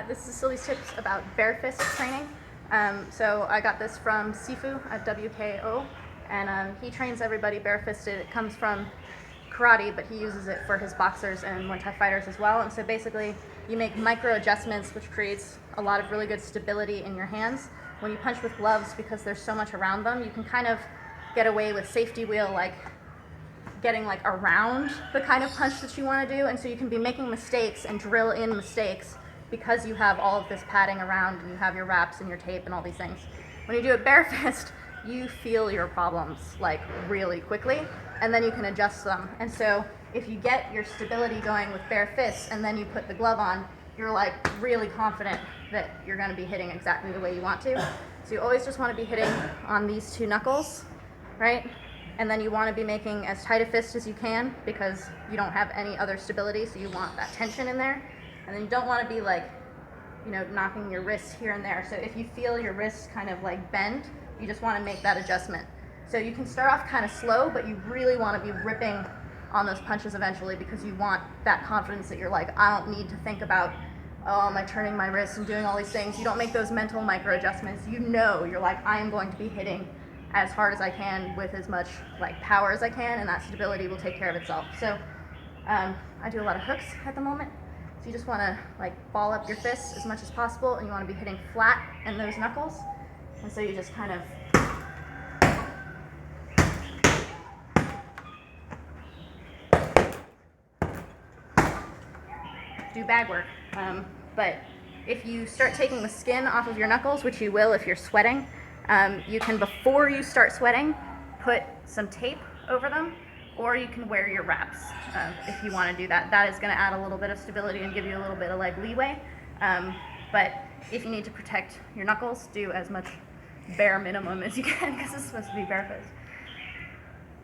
This is Sylvie's tips about bare fist training. So I got this from Sifu at WKO, and he trains everybody bare-fisted. It comes from karate, but he uses it for his boxers and Muay Thai fighters as well. And so basically, you make micro adjustments, which creates a lot of really good stability in your hands. When you punch with gloves, because there's so much around them, you can kind of get away with safety wheel, like getting like around the kind of punch that you want to do. And so you can be making mistakes and drill in mistakes because you have all of this padding around and you have your wraps and your tape and all these things. When you do it bare fist, you feel your problems like really quickly, and then you can adjust them. And so if you get your stability going with bare fists and then you put the glove on, you're like really confident that you're going to be hitting exactly the way you want to. So you always just want to be hitting on these two knuckles, right? And then you want to be making as tight a fist as you can because you don't have any other stability, so you want that tension in there. And then you don't want to be like, knocking your wrists here and there. So if you feel your wrists kind of like bend, you just want to make that adjustment. So you can start off kind of slow, but you really want to be ripping on those punches eventually because you want that confidence that you're like, I don't need to think about, oh, am I turning my wrists and doing all these things. You don't make those mental micro adjustments. You're like, I am going to be hitting as hard as I can with as much like power as I can, and that stability will take care of itself. So I do a lot of hooks at the moment. So you just want to like ball up your fists as much as possible, and you want to be hitting flat in those knuckles. And so you just kind of do bag work. But if you start taking the skin off of your knuckles, which you will if you're sweating, you can, before you start sweating, put some tape over them, or you can wear your wraps if you want to do that. That is going to add a little bit of stability and give you a little bit of like leeway. But if you need to protect your knuckles, do as much bare minimum as you can because it's supposed to be bare fist.